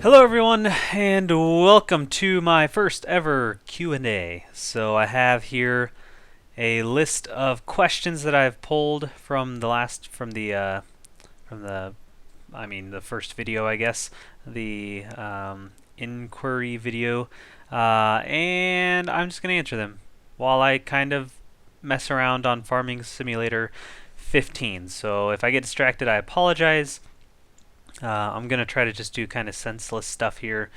Hello everyone, and welcome to my first ever Q&A. So I have here a list of questions that I've pulled from the first video, I guess, the inquiry video, and I'm just gonna answer them while I kind of mess around on Farming Simulator 15. So if I get distracted, I apologize. I'm going to try to just do kind of senseless stuff here,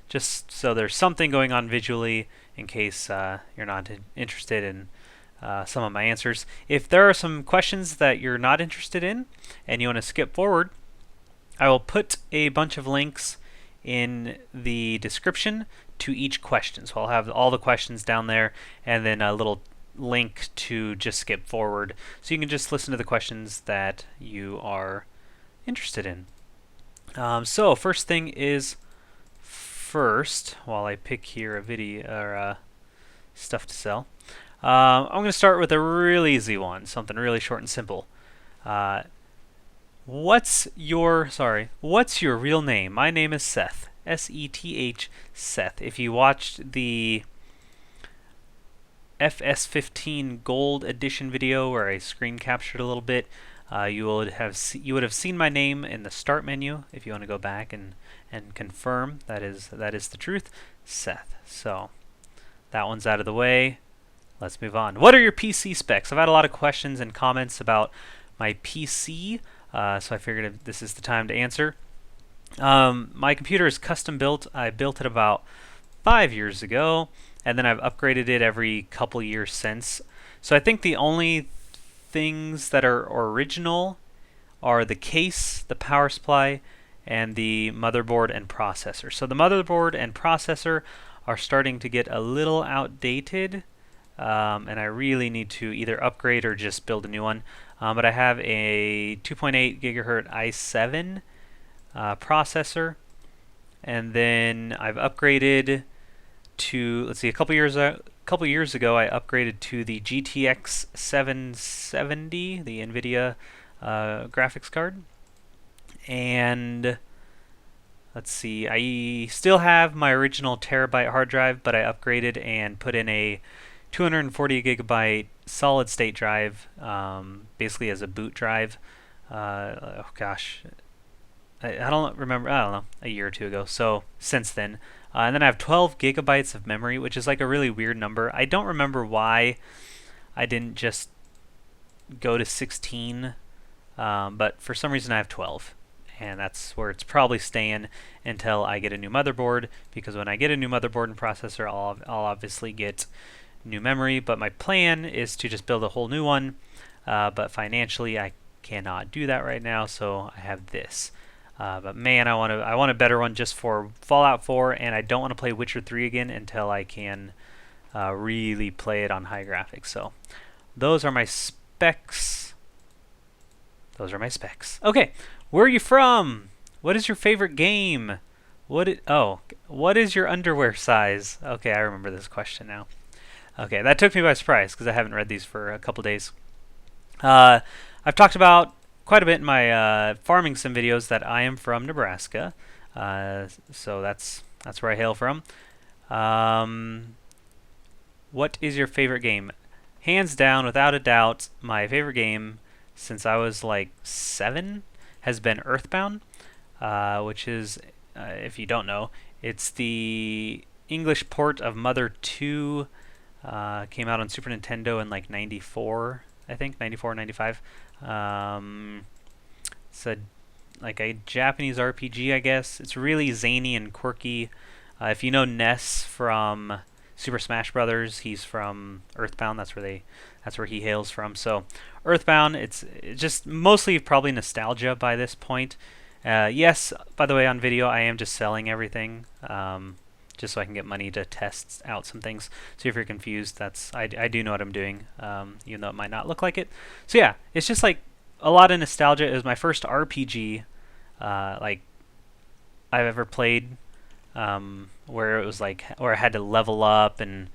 just so there's something going on visually in case you're not interested in some of my answers. If there are some questions that you're not interested in and you want to skip forward, I will put a bunch of links in the description to each question. So I'll have all the questions down there and then a little link to just skip forward. So you can just listen to the questions that you are interested in. So first thing is first, while I pick here a video or stuff to sell, I'm going to start with a really easy one, something really short and simple. What's your real name? My name is Seth. S-E-T-H, Seth. If you watched the FS15 Gold Edition video where I screen captured a little bit, you would have seen my name in the start menu. If you want to go back and confirm that is the truth, Seth. So that one's out of the way. Let's move on. What are your PC specs? I've had a lot of questions and comments about my PC, so I figured this is the time to answer. My computer is custom built. I built it about 5 years ago, and then I've upgraded it every couple years since. So I think the only things that are original are the case, the power supply, and the motherboard and processor. So the motherboard and processor are starting to get a little outdated, and I really need to either upgrade or just build a new one. But I have a 2.8 gigahertz i7 processor, and then I've upgraded to, let's see, a couple years ago, I upgraded to the GTX 770, the NVIDIA graphics card. And let's see, I still have my original terabyte hard drive, but I upgraded and put in a 240 gigabyte solid state drive, basically as a boot drive. I don't know, a year or two ago. So since then. And then I have 12 gigabytes of memory, which is like a really weird number. I don't remember why I didn't just go to 16, but for some reason I have 12. And that's where it's probably staying until I get a new motherboard, because when I get a new motherboard and processor, I'll obviously get new memory. But my plan is to just build a whole new one, but financially I cannot do that right now, so I have this. But man, I want a better one just for Fallout 4, and I don't want to play Witcher 3 again until I can really play it on high graphics. So those are my specs. Okay, where are you from? What is your favorite game? What is your underwear size? Okay, I remember this question now. Okay, that took me by surprise because I haven't read these for a couple days. I've talked about quite a bit in my farming sim videos that I am from Nebraska, so that's where I hail from. What is your favorite game? Hands down, without a doubt, my favorite game since I was like 7 has been Earthbound, which is, if you don't know, it's the English port of Mother 2. Came out on Super Nintendo in like 94, I think, 94, 95. It's like a Japanese RPG, I guess. It's really zany and quirky. If you know Ness from Super Smash Brothers, he's from Earthbound. That's where he hails from. So Earthbound, it's just mostly probably nostalgia by this point. Yes, by the way, on video I am just selling everything, just so I can get money to test out some things. So if you're confused, I do know what I'm doing, even though it might not look like it. So yeah, it's just like a lot of nostalgia. It was my first RPG like I've ever played, where it was like where I had to level up and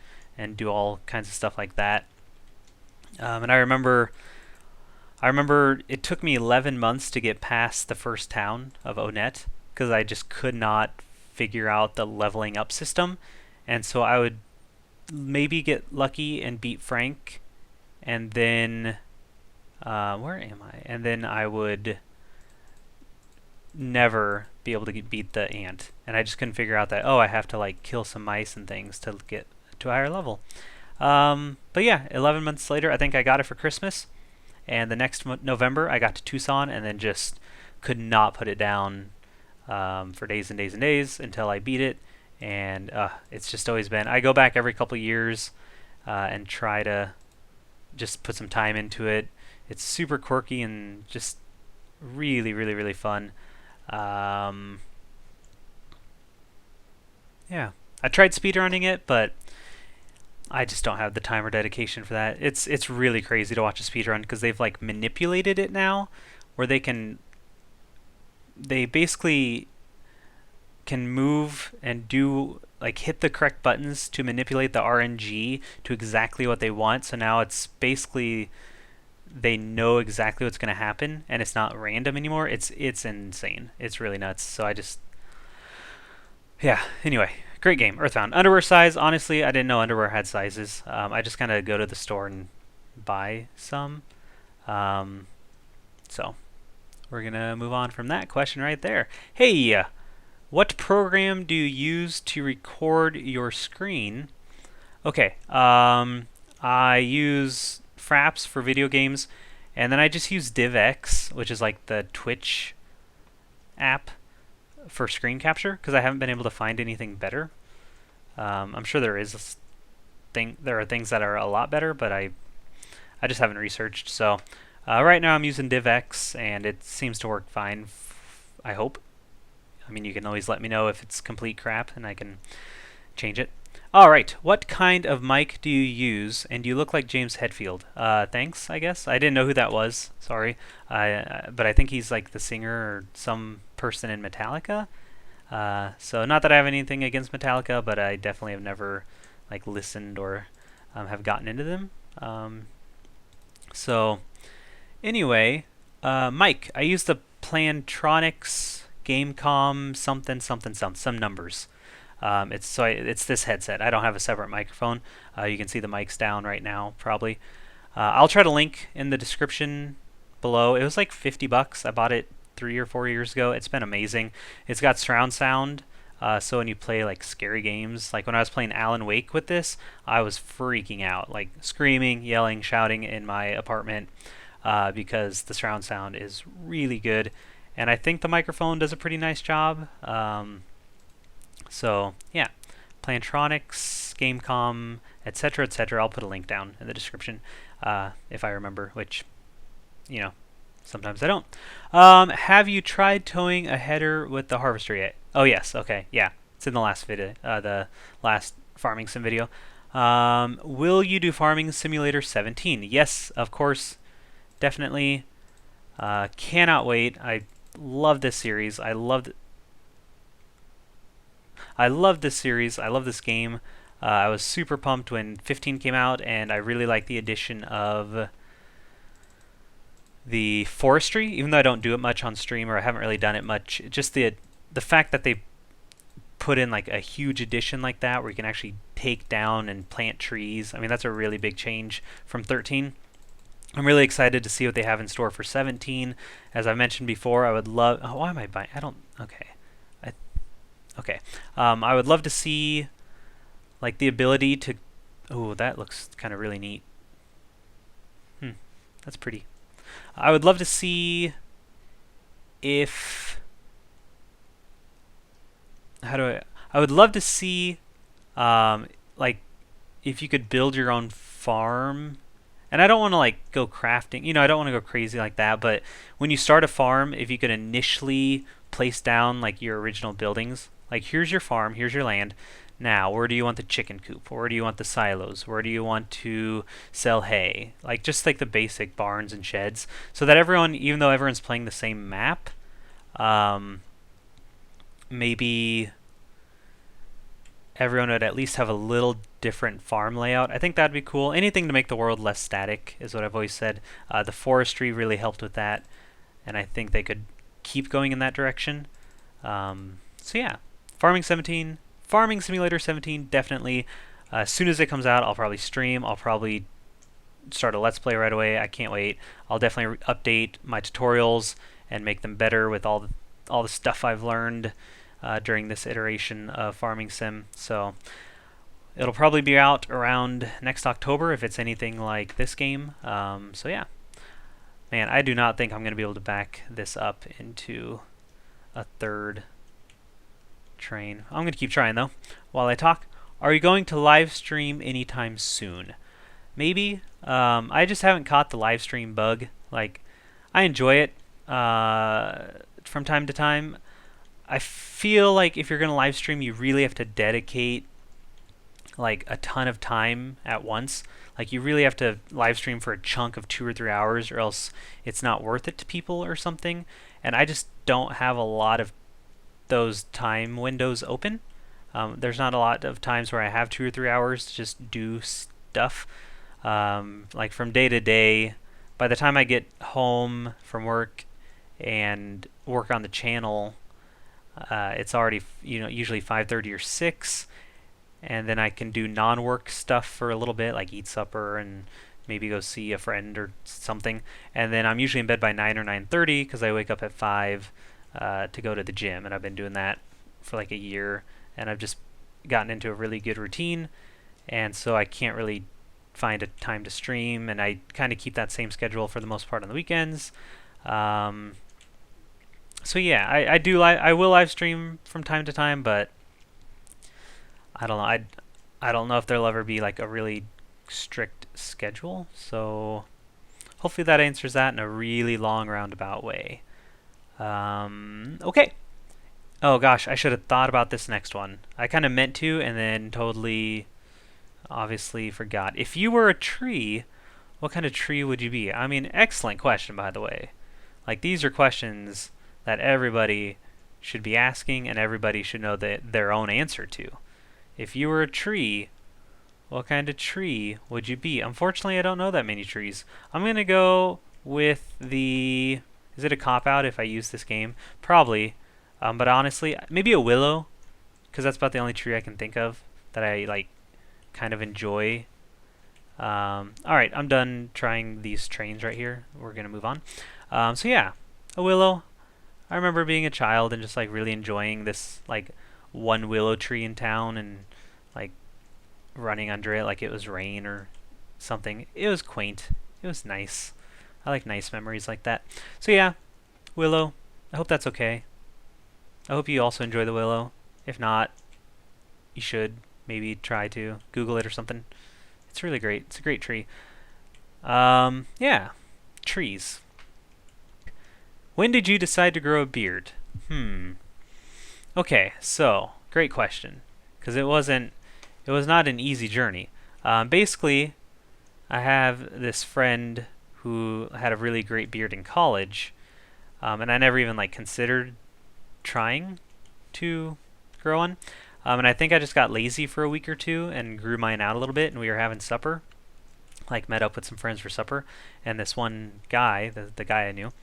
do all kinds of stuff like that. And I remember it took me 11 months to get past the first town of Onet because I just could not figure out the leveling up system. And so I would maybe get lucky and beat Frank, and then where am I? And then I would never be able to beat the ant. And I just couldn't figure out that, oh, I have to like kill some mice and things to get to a higher level. But yeah, 11 months later, I think I got it for Christmas. And the next November, I got to Tucson and then just could not put it down for days and days and days until I beat it. And it's just always been, I go back every couple years and try to just put some time into it. It's super quirky and just really, really, really fun. Yeah, I tried speedrunning it, but I just don't have the time or dedication for that. It's really crazy to watch a speedrun because they've like manipulated it now, where they basically can move and do like hit the correct buttons to manipulate the RNG to exactly what they want. So now it's basically they know exactly what's going to happen and it's not random anymore. It's insane. It's really nuts. So yeah, anyway, great game. Earthbound. Underwear size, honestly, I didn't know underwear had sizes. I just kind of go to the store and buy some. So we're going to move on from that question right there. Hey, what program do you use to record your screen? Okay, I use Fraps for video games, and then I just use DivX, which is like the Twitch app for screen capture, because I haven't been able to find anything better. I'm sure there are things that are a lot better, but I just haven't researched. So right now I'm using DivX, and it seems to work fine, I hope. I mean, you can always let me know if it's complete crap, and I can change it. All right, what kind of mic do you use? And you look like James Hetfield. Thanks, I guess. I didn't know who that was. Sorry. But I think he's like the singer or some person in Metallica. So not that I have anything against Metallica, but I definitely have never like listened or have gotten into them. So anyway, mic. I use the Plantronics Gamecom some numbers. It's this headset. I don't have a separate microphone. You can see the mic's down right now, probably. I'll try to link in the description below. It was like $50. I bought it 3 or 4 years ago. It's been amazing. It's got surround sound, so when you play like scary games, like when I was playing Alan Wake with this, I was freaking out, like screaming, yelling, shouting in my apartment because the surround sound is really good. And I think the microphone does a pretty nice job. So yeah, Plantronics, Gamecom, etc., etc. I'll put a link down in the description if I remember, which, you know, sometimes I don't. Have you tried towing a header with the harvester yet? Oh yes, okay, yeah, it's in the last video, the last farming sim video. Will you do Farming Simulator 17? Yes, of course, definitely. Cannot wait. I love this series. I love this series. I love this game. I was super pumped when 15 came out, and I really like the addition of the forestry, even though I don't do it much on stream, or I haven't really done it much. Just the fact that they put in like a huge addition like that, where you can actually take down and plant trees. I mean, that's a really big change from 13. I'm really excited to see what they have in store for 17. As I mentioned before, I would love... Oh, why am I buying... I don't... Okay. Okay. I would love to see like the ability to... Oh, that looks kind of really neat. That's pretty. I would love to see if... I would love to see like if you could build your own farm. And I don't want to like go crafting, you know, I don't want to go crazy like that, but when you start a farm, if you could initially place down like your original buildings, like here's your farm, here's your land. Now, where do you want the chicken coop? Where do you want the silos? Where do you want to sell hay? Like just like the basic barns and sheds, so that everyone, even though everyone's playing the same map, maybe everyone would at least have a little different farm layout. I think that'd be cool. Anything to make the world less static is what I've always said. The forestry really helped with that, and I think they could keep going in that direction. So yeah, Farming Simulator 17, definitely. As soon as it comes out, I'll probably stream. I'll probably start a Let's Play right away. I can't wait. I'll definitely update my tutorials and make them better with all the stuff I've learned during this iteration of Farming Sim. So it'll probably be out around next October if it's anything like this game. So yeah. Man, I do not think I'm going to be able to back this up into a third train. I'm going to keep trying though while I talk. Are you going to live stream anytime soon? Maybe. I just haven't caught the live stream bug. Like, I enjoy it from time to time. I feel like if you're going to live stream, you really have to dedicate like a ton of time at once. Like, you really have to live stream for a chunk of 2 or 3 hours, or else it's not worth it to people or something. And I just don't have a lot of those time windows open. There's not a lot of times where I have 2 or 3 hours to just do stuff. Like from day to day, by the time I get home from work and work on the channel, it's already usually 5:30 or 6, and then I can do non-work stuff for a little bit, like eat supper and maybe go see a friend or something. And then I'm usually in bed by 9 or 9:30 because I wake up at 5 to go to the gym, and I've been doing that for like a year, and I've just gotten into a really good routine, and so I can't really find a time to stream, and I kind of keep that same schedule for the most part on the weekends. So yeah, I will live stream from time to time, but I don't know. I don't know if there'll ever be like a really strict schedule. So hopefully that answers that in a really long roundabout way. Okay. Oh gosh, I should have thought about this next one. I kind of meant to, and then totally, obviously forgot. If you were a tree, what kind of tree would you be? I mean, excellent question, by the way. Like, these are questions that everybody should be asking, and everybody should know their own answer to. If you were a tree, what kind of tree would you be? Unfortunately, I don't know that many trees. I'm going to go with the... Is it a cop-out if I use this game? Probably. But honestly, maybe a willow, because that's about the only tree I can think of that I like kind of enjoy. Alright, I'm done trying these trains right here. We're going to move on. So yeah, a willow. I remember being a child and just like really enjoying this like one willow tree in town and like running under it like it was rain or something. It was quaint. It was nice. I like nice memories like that. So yeah, willow. I hope that's okay. I hope you also enjoy the willow. If not, you should maybe try to Google it or something. It's really great. It's a great tree. Yeah, trees. When did you decide to grow a beard? Okay, so great question, because it was not an easy journey. Basically, I have this friend who had a really great beard in college, and I never even like considered trying to grow one. And I think I just got lazy for a week or two and grew mine out a little bit, and we were having supper, like met up with some friends for supper, and this one guy, the guy I knew,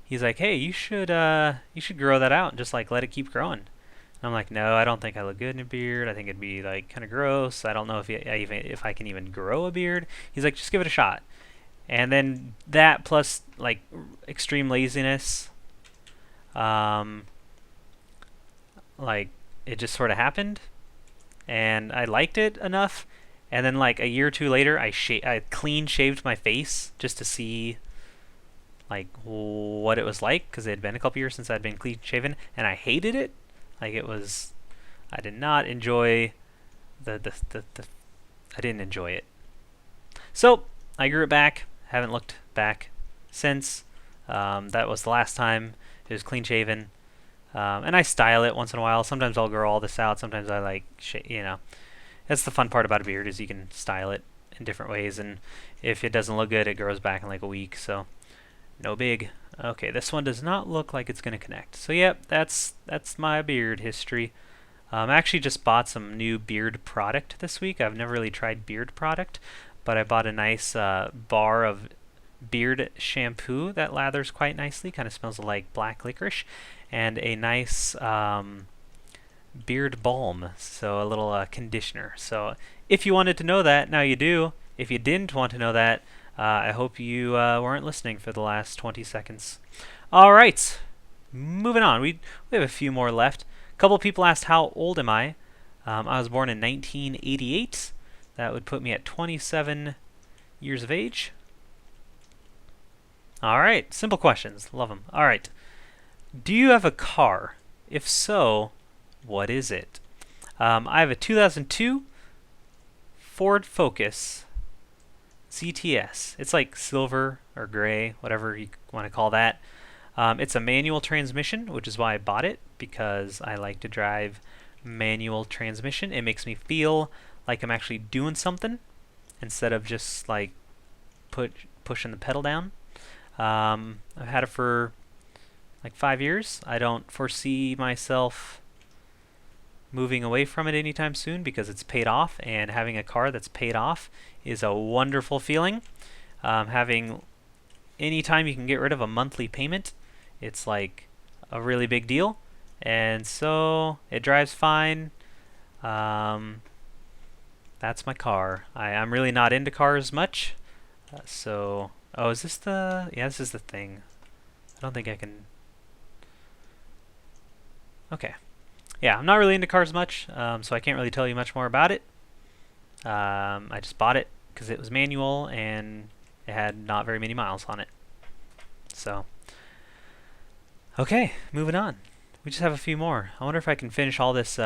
he's like, "Hey, you should grow that out and just like let it keep growing." And I'm like, "No, I don't think I look good in a beard. I think it'd be like kind of gross. I don't know if I can even grow a beard." He's like, "Just give it a shot." And then that plus like extreme laziness, like it just sort of happened, and I liked it enough. And then like a year or two later, I clean shaved my face just to see like what it was like, because it had been a couple years since I'd been clean shaven, and I hated it. Like I did not enjoy I didn't enjoy it. So I grew it back. Haven't looked back since. That was the last time it was clean shaven. And I style it once in a while. Sometimes I'll grow all this out. Sometimes I like, that's the fun part about a beard, is you can style it in different ways. And if it doesn't look good, it grows back in like a week. So no big. Okay, this one does not look like it's going to connect. So yep, that's my beard history. I actually just bought some new beard product this week. I've never really tried beard product, but I bought a nice bar of beard shampoo that lathers quite nicely. Kind of smells like black licorice. And a nice beard balm, so a little conditioner. So if you wanted to know that, now you do. If you didn't want to know that, I hope you weren't listening for the last 20 seconds. All right, moving on. We have a few more left. A couple people asked, how old am I? I was born in 1988. That would put me at 27 years of age. All right, simple questions. Love them. All right. Do you have a car? If so, what is it? I have a 2002 Ford Focus CTS. It's like silver or gray, whatever you want to call that. It's a manual transmission, which is why I bought it, because I like to drive manual transmission. It makes me feel like I'm actually doing something instead of just like pushing the pedal down. I've had it for like 5 years. I don't foresee myself moving away from it anytime soon because it's paid off, and having a car that's paid off is a wonderful feeling. Having any time you can get rid of a monthly payment, it's like a really big deal, and so it drives fine. That's my car. I'm really not into cars much, so is this the... Yeah, this is the thing. I don't think I can... Okay. Yeah, I'm not really into cars much, so I can't really tell you much more about it. I just bought it because it was manual and it had not very many miles on it. So, okay, moving on. We just have a few more. I wonder if I can finish all this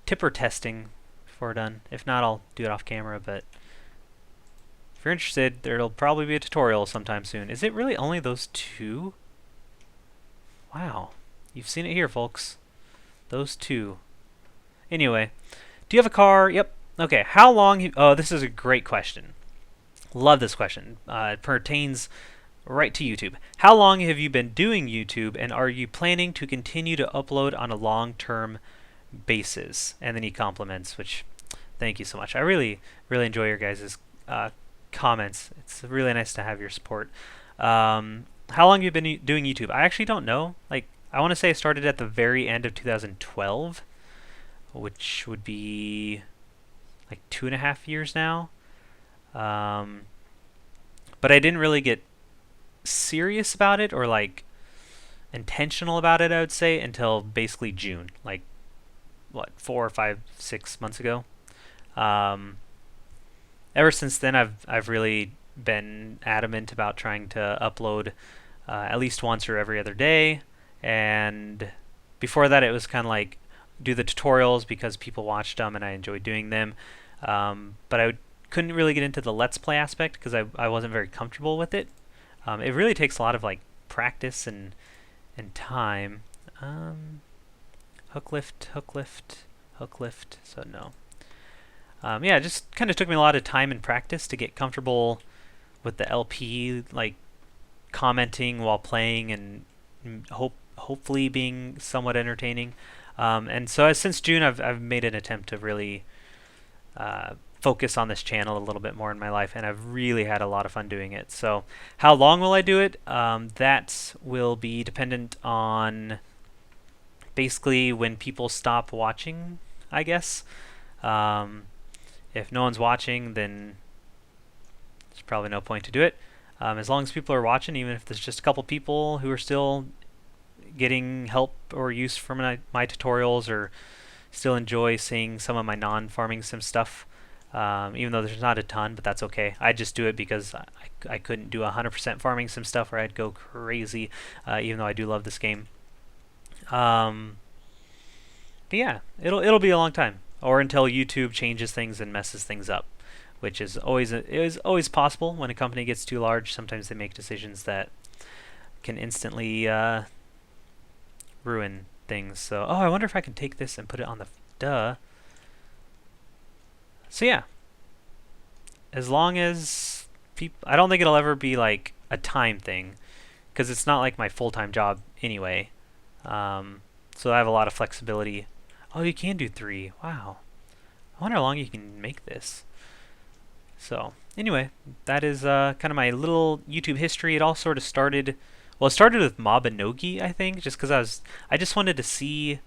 tipper testing before we're done. If not, I'll do it off camera, but if you're interested, there'll probably be a tutorial sometime soon. Is it really only those two? Wow. You've seen it here, folks. Those two. Anyway, do you have a car? Yep. Okay, how long... Oh, this is a great question. Love this question. It pertains right to YouTube. How long have you been doing YouTube, and are you planning to continue to upload on a long-term basis? And then he compliments, which... Thank you so much. I really, really enjoy your guys' comments. It's really nice to have your support. How long have you been doing YouTube? I actually don't know. Like, I want to say I started at the very end of 2012, which would be like 2.5 years now. But I didn't really get serious about it or like intentional about it, I would say, until basically June, like what, 4 or 5, 6 months ago. Ever since then, I've really been adamant about trying to upload at least once or every other day. And before that, it was kind of like do the tutorials because people watched them and I enjoyed doing them. But I couldn't really get into the Let's Play aspect because I wasn't very comfortable with it. It really takes a lot of like practice and time. Hook lift, hook lift, hook lift. So no. Yeah, it just kind of took me a lot of time and practice to get comfortable with the LP, like commenting while playing and hopefully being somewhat entertaining. And so since June, I've made an attempt to really focus on this channel a little bit more in my life, and I've really had a lot of fun doing it. So how long will I do it? That will be dependent on basically when people stop watching, I guess. If no one's watching, then there's probably no point to do it. As long as people are watching, even if there's just a couple people who are still getting help or use from my tutorials or still enjoy seeing some of my non-farming sim stuff, even though there's not a ton, but that's okay. I just do it because I couldn't do 100% farming sim stuff or I'd go crazy, even though I do love this game. But yeah, it'll be a long time, or until YouTube changes things and messes things up, which is always possible when a company gets too large. Sometimes they make decisions that can instantly ruin things. So, I wonder if I can take this and put it on the So yeah, as long as I don't think it'll ever be like a time thing, because it's not like my full-time job anyway. So I have a lot of flexibility. Oh, you can do 3. Wow. I wonder how long you can make this. So anyway, that is kind of my little YouTube history. It all sort of started... Well, it started with Mabinogi, I think, just because I just wanted to see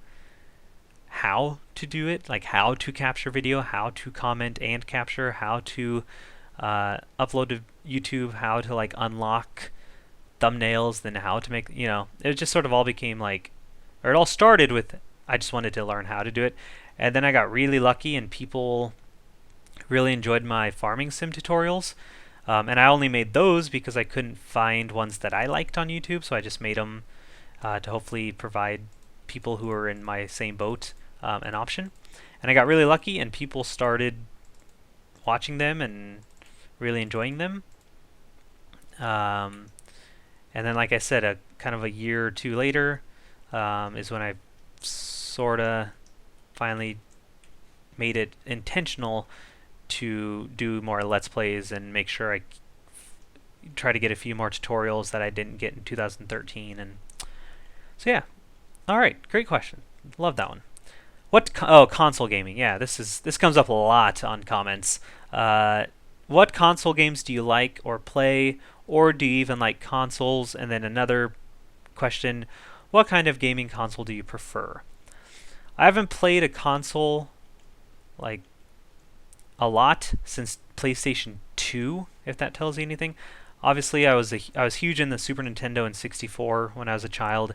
how to do it, like how to capture video, how to comment and capture, how to upload to YouTube, how to like unlock thumbnails, then how to make, it just sort of all became like, or it all started with I just wanted to learn how to do it. And then I got really lucky and people really enjoyed my farming sim tutorials. And I only made those because I couldn't find ones that I liked on YouTube, so I just made them to hopefully provide people who are in my same boat an option. And I got really lucky and people started watching them and really enjoying them. And then, like I said, kind of a year or two later is when I sort of finally made it intentional to do more Let's Plays and make sure I try to get a few more tutorials that I didn't get in 2013. And so yeah, all right, great question. Love that one. Console gaming. Yeah, this comes up a lot on comments. What console games do you like or play, or do you even like consoles? And then another question, what kind of gaming console do you prefer? I haven't played a console like a lot since PlayStation 2, if that tells you anything. Obviously, I was huge in the Super Nintendo and 64 when I was a child.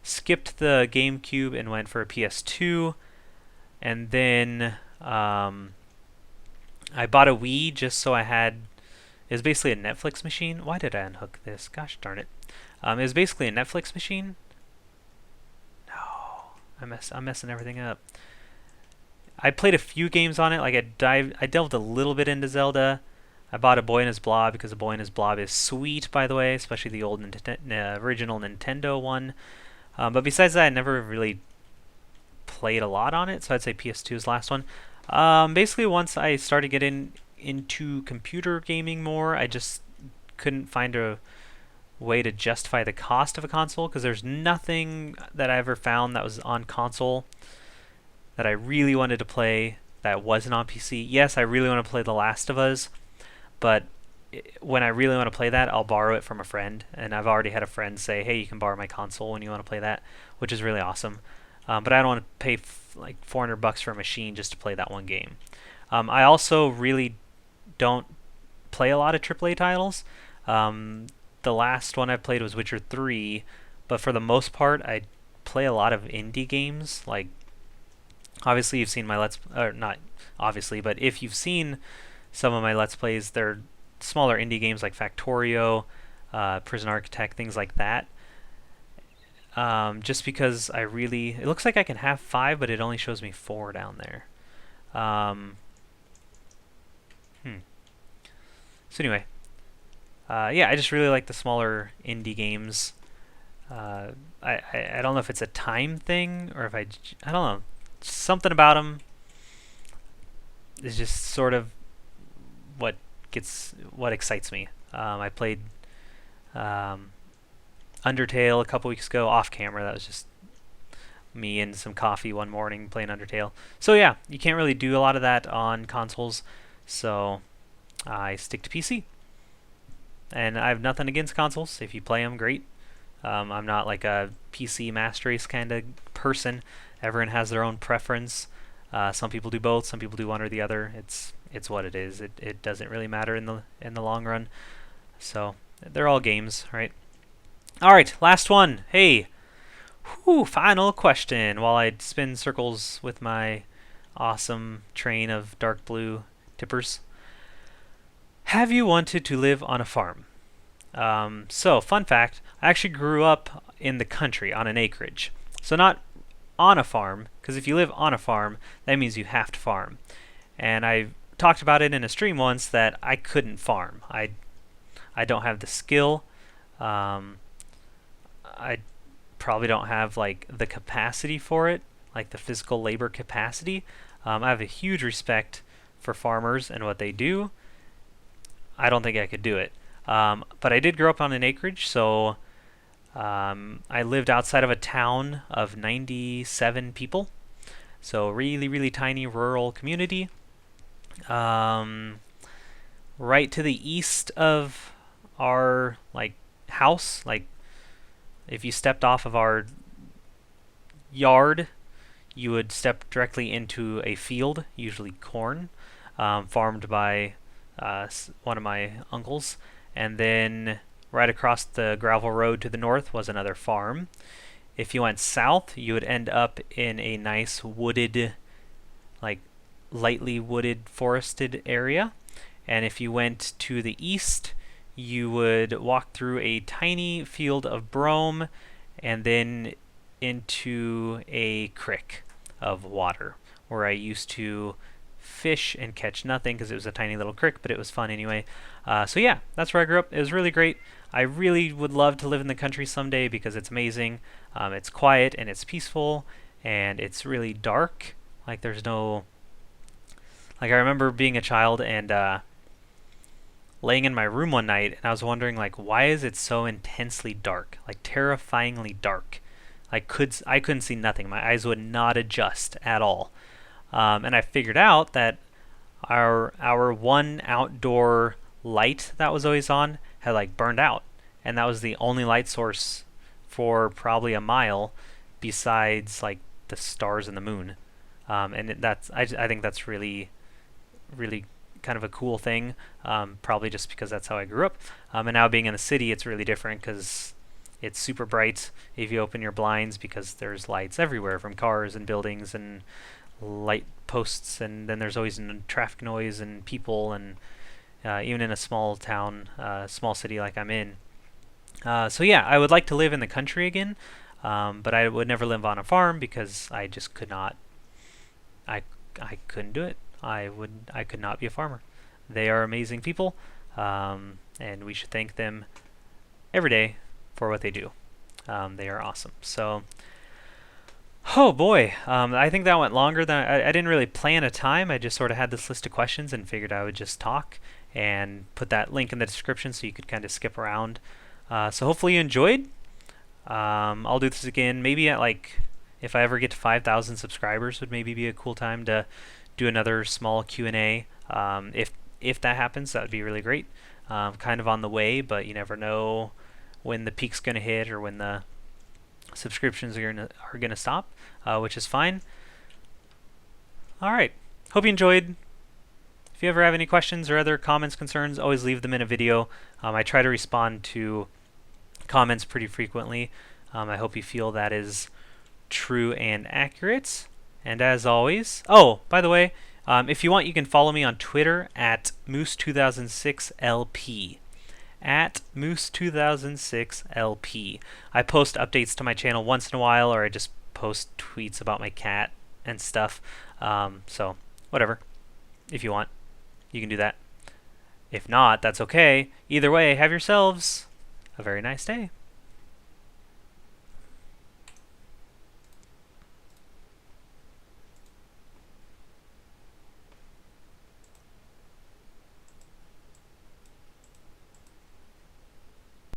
Skipped the GameCube and went for a PS2, and then I bought a Wii just so I had. It was basically a Netflix machine. Why did I unhook this? Gosh darn it! It was basically a Netflix machine. No, I'm messing everything up. I played a few games on it. Like I delved a little bit into Zelda. I bought A Boy and His Blob because A Boy and His Blob is sweet, by the way, especially the old original Nintendo one. But besides that, I never really played a lot on it, so I'd say PS2 is the last one. Basically, once I started getting into computer gaming more, I just couldn't find a way to justify the cost of a console, because there's nothing that I ever found that was on console that I really wanted to play that wasn't on PC. Yes, I really want to play The Last of Us, but when I really want to play that, I'll borrow it from a friend, and I've already had a friend say, hey, you can borrow my console when you want to play that, which is really awesome. But I don't want to pay like $400 for a machine just to play that one game. I also really don't play a lot of AAA titles. The last one I played was Witcher 3, but for the most part, I play a lot of indie games. Like, obviously, you've seen my not obviously, but if you've seen some of my Let's Plays, they're smaller indie games like Factorio, Prison Architect, things like that. Just because it looks like I can have 5, but it only shows me 4 down there. So anyway, yeah, I just really like the smaller indie games. I don't know if it's a time thing or if I don't know. Something about them is just sort of what excites me. I played Undertale a couple weeks ago off camera. That was just me and some coffee one morning playing Undertale. So yeah, you can't really do a lot of that on consoles, so I stick to PC. And I have nothing against consoles. If you play them, great. I'm not like a PC master race kind of person. Everyone has their own preference. Some people do both. Some people do one or the other. It's what it is. It doesn't really matter in the long run. So they're all games, right? All right, last one. Hey, final question. While I spin circles with my awesome train of dark blue tippers, have you wanted to live on a farm? So, fun fact: I actually grew up in the country on an acreage. So not on a farm, because if you live on a farm, that means you have to farm. And I talked about it in a stream once that I couldn't farm. I don't have the skill. I probably don't have like the capacity for it, like the physical labor capacity. I have a huge respect for farmers and what they do. I don't think I could do it. But I did grow up on an acreage, so I lived outside of a town of 97 people. So really, really tiny rural community. Right to the east of our like house, like if you stepped off of our yard, you would step directly into a field, usually corn, farmed by one of my uncles. And then right across the gravel road to the north was another farm. If you went south, you would end up in a nice wooded, like lightly wooded, forested area. And if you went to the east, you would walk through a tiny field of brome and then into a creek of water where I used to fish and catch nothing because it was a tiny little creek, but it was fun anyway. So yeah, that's where I grew up. It was really great. I really would love to live in the country someday because it's amazing. It's quiet and it's peaceful and it's really dark. Like there's no... Like I remember being a child and laying in my room one night and I was wondering like, why is it so intensely dark? Like terrifyingly dark. I couldn't see nothing. My eyes would not adjust at all. And I figured out that our one outdoor light that was always on had like burned out, and that was the only light source for probably a mile, besides like the stars and the moon. I think that's really really kind of a cool thing. Probably just because that's how I grew up. And now being in the city, it's really different because it's super bright if you open your blinds because there's lights everywhere from cars and buildings and light posts, and then there's always traffic noise and people, and even in a small town, small city like I'm in. So yeah, I would like to live in the country again, but I would never live on a farm because I just could not. I couldn't do it. I could not be a farmer. They are amazing people, and we should thank them every day for what they do. They are awesome. So, oh boy, I think that went longer than I didn't really plan a time. I just sort of had this list of questions and figured I would just talk and put that link in the description so you could kind of skip around. So hopefully you enjoyed. I'll do this again. Maybe at like, if I ever get to 5,000 subscribers, would maybe be a cool time to do another small Q&A. If that happens, that would be really great. Kind of on the way, but you never know when the peak's going to hit or when the subscriptions are gonna stop, which is fine. All right. Hope you enjoyed. If you ever have any questions or other comments, concerns, always leave them in a video. I try to respond to comments pretty frequently. I hope you feel that is true and accurate. And as always, oh, by the way, if you want, you can follow me on Twitter at Moose2006LP. At Moose2006LP. I post updates to my channel once in a while, or I just post tweets about my cat and stuff. So, whatever. If you want, you can do that. If not, that's okay. Either way, have yourselves a very nice day.